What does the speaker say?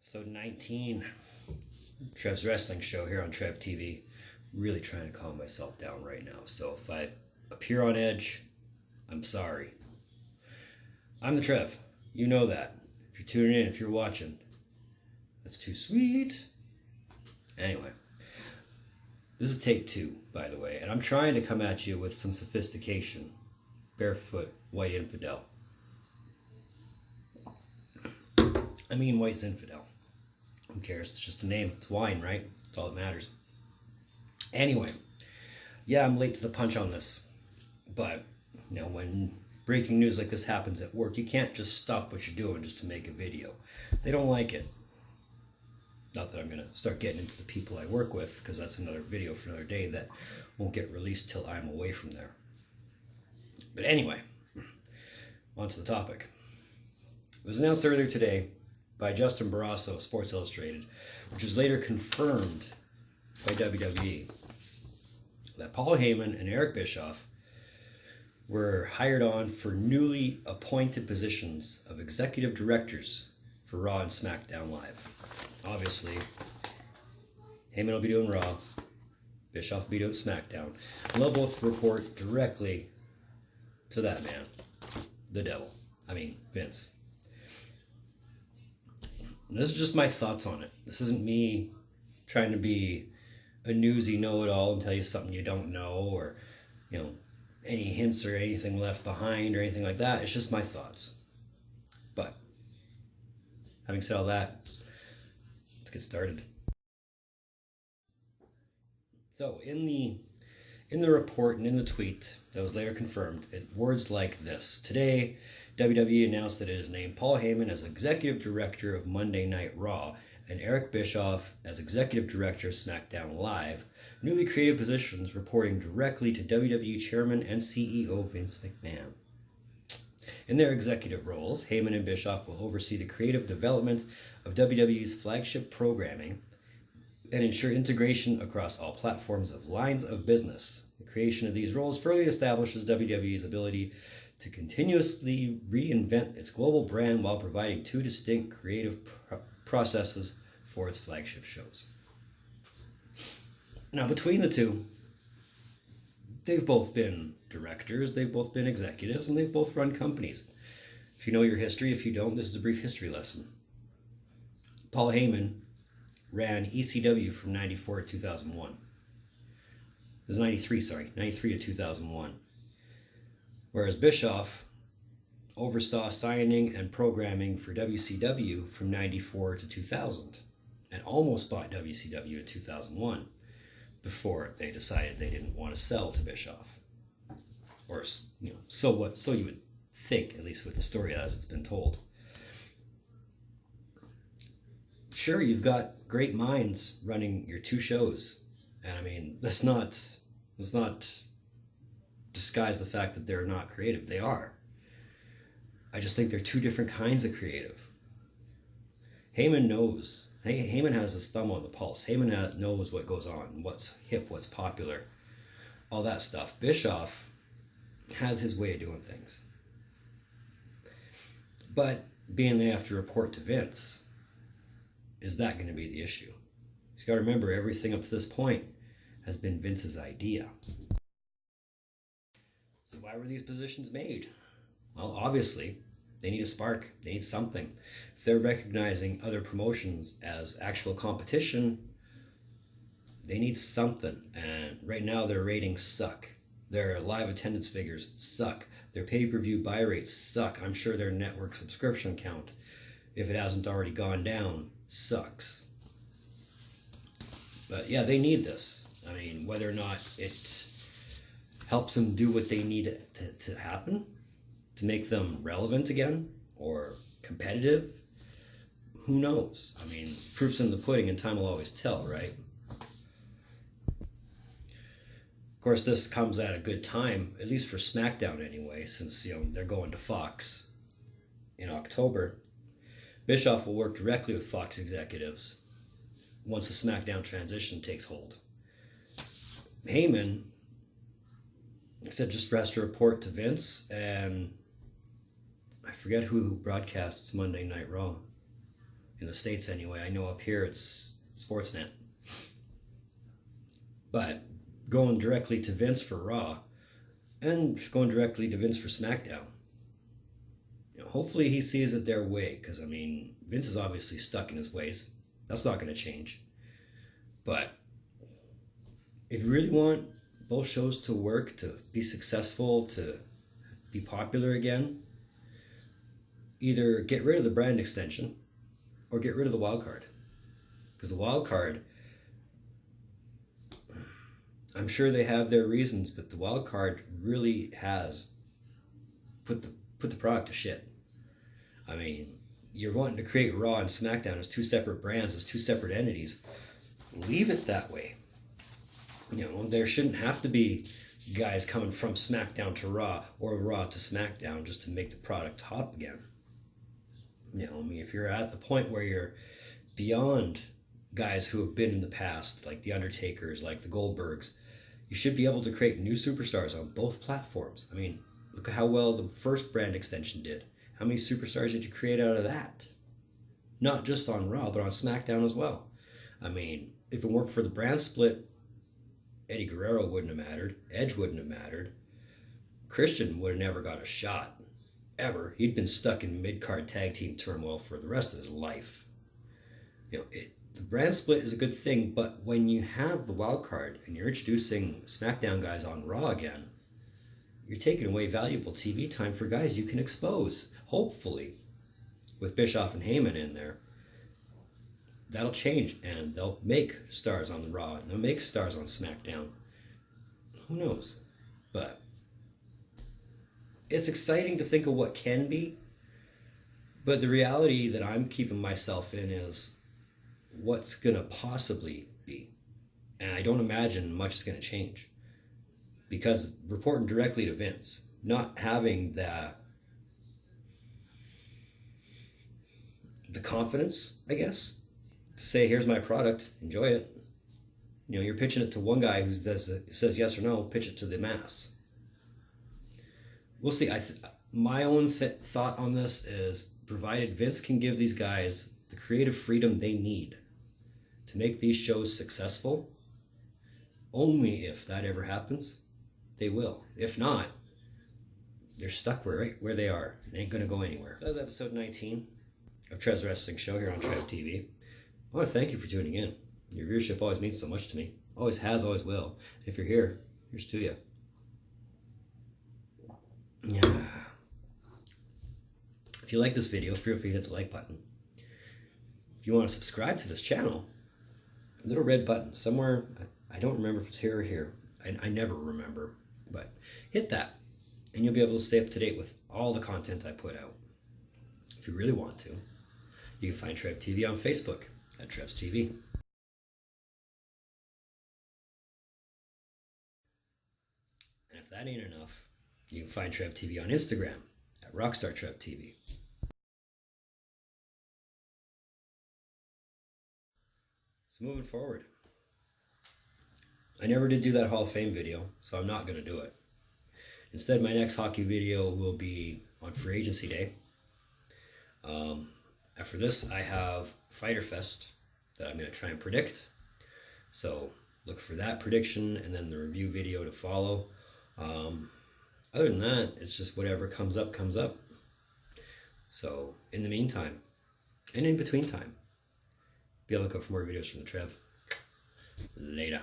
Episode 19, Trev's Wrestling Show here on Trev TV. Really trying to calm myself down right now. So if I appear on edge, I'm sorry. I'm the Trev. You know that. If you're tuning in, if you're watching, that's too sweet. Anyway, this is take 2, by the way, and I'm trying to come at you with some sophistication. Barefoot, white infidel. I mean, white's infidel. Who cares? It's just a name. It's wine, right? That's all that matters. Anyway, yeah, I'm late to the punch on this. But, you know, when breaking news like this happens at work, you can't just stop what you're doing just to make a video. They don't like it. Not that I'm going to start getting into the people I work with, because that's another video for another day that won't get released till I'm away from there. But anyway, on to the topic. It was announced earlier today by Justin Barrasso of Sports Illustrated, which was later confirmed by WWE, that Paul Heyman and Eric Bischoff were hired on for newly appointed positions of executive directors for Raw and Smackdown Live. Obviously, Heyman will be doing Raw, Bischoff will be doing Smackdown, and they'll both report directly to that man, the devil. I mean, Vince. And this is just my thoughts on it. This isn't me trying to be a newsy know-it-all and tell you something you don't know, or, you know, any hints or anything left behind or anything like that. It's just my thoughts. But having said all that, let's get started. So in the report and in the tweet that was later confirmed, words like this: today, WWE announced that it has named Paul Heyman as Executive Director of Monday Night Raw and Eric Bischoff as Executive Director of SmackDown Live, newly created positions reporting directly to WWE Chairman and CEO Vince McMahon. In their executive roles, Heyman and Bischoff will oversee the creative development of WWE's flagship programming and ensure integration across all platforms of lines of business. The creation of these roles further establishes WWE's ability to continuously reinvent its global brand while providing 2 distinct creative processes for its flagship shows. Now, between the two, they've both been directors, they've both been executives, and they've both run companies. If you know your history, if you don't, this is a brief history lesson. Paul Heyman ran ECW from 94 to 2001. It was 93 to 2001. Whereas Bischoff oversaw signing and programming for WCW from 94 to 2000 and almost bought WCW in 2001 before they decided they didn't want to sell to Bischoff. Or, you know, so you would think, at least with the story as it's been told. Sure, you've got great minds running your 2 shows, and I mean, let's not disguise the fact that they're not creative. They are. I just think they're 2 different kinds of creative. Heyman knows. Heyman has his thumb on the pulse. Heyman knows what goes on, what's hip, what's popular, all that stuff. Bischoff has his way of doing things. But being they have to report to Vince, is that going to be the issue? You've got to remember, everything up to this point has been Vince's idea. So why were these positions made? Well, obviously, they need a spark. They need something. If they're recognizing other promotions as actual competition, they need something. And right now, their ratings suck. Their live attendance figures suck. Their pay-per-view buy rates suck. I'm sure their network subscription count, if it hasn't already gone down, sucks. But yeah, they need this. I mean, whether or not it helps them do what they need to happen, to make them relevant again or competitive, who knows? I mean, proof's in the pudding and time will always tell, right? Of course, this comes at a good time, at least for SmackDown anyway, since, you know, they're going to Fox in October. Bischoff will work directly with Fox executives once the SmackDown transition takes hold. Heyman, like I said, just has to report to Vince, and I forget who broadcasts Monday Night Raw. In the States anyway. I know up here it's Sportsnet. But going directly to Vince for Raw and going directly to Vince for SmackDown, hopefully he sees it their way, because I mean, Vince is obviously stuck in his ways. That's not going to change. But if you really want both shows to work, to be successful, to be popular again, either get rid of the brand extension or get rid of the wild card. Because the wild card, I'm sure they have their reasons, but the wild card really has put the product to shit. I mean, you're wanting to create Raw and SmackDown as two separate brands, as two separate entities. Leave it that way. There shouldn't have to be guys coming from SmackDown to Raw or Raw to SmackDown just to make the product hot again. If you're at the point where you're beyond guys who have been in the past, like the Undertakers, like the Goldbergs, you should be able to create new superstars on both platforms. I mean, look at how well the first brand extension did. How many superstars did you create out of that? Not just on Raw, but on SmackDown as well. I mean, if it weren't for the brand split, Eddie Guerrero wouldn't have mattered. Edge wouldn't have mattered. Christian would have never got a shot. Ever. He'd been stuck in mid-card tag team turmoil for the rest of his life. The brand split is a good thing, but when you have the wild card and you're introducing SmackDown guys on Raw again, you're taking away valuable TV time for guys you can expose. Hopefully, with Bischoff and Heyman in there, that'll change, and they'll make stars on the Raw, and they'll make stars on SmackDown. Who knows? But it's exciting to think of what can be, but the reality that I'm keeping myself in is what's going to possibly be. And I don't imagine much is going to change. Because reporting directly to Vince, not having the confidence, I guess, to say, here's my product, enjoy it. You're pitching it to one guy who says yes or no, pitch it to the mass. We'll see. My own thought on this is, provided Vince can give these guys the creative freedom they need to make these shows successful, only if that ever happens, they will. If not, they're stuck right where they are. They ain't going to go anywhere. So that was episode 19 of Trev's Wrestling Show here on Trev TV. I want to thank you for tuning in. Your viewership always means so much to me. Always has, always will. If you're here, here's to you. Yeah. If you like this video, feel free to hit the like button. If you want to subscribe to this channel, a little red button somewhere, I don't remember if it's here or here. I never remember, but hit that and you'll be able to stay up to date with all the content I put out. If you really want to, you can find Trev TV on Facebook at Trev's TV. And if that ain't enough, you can find Trev TV on Instagram at rockstartrev TV. So moving forward, I never did do that Hall of Fame video, so I'm not going to do it. Instead, my next hockey video will be on Free Agency Day. After this, I have Fighter Fest that I'm going to try and predict. So look for that prediction and then the review video to follow. Other than that, it's just whatever comes up, comes up. So in the meantime, and in between time, be on the lookout for more videos from the Trev. Later.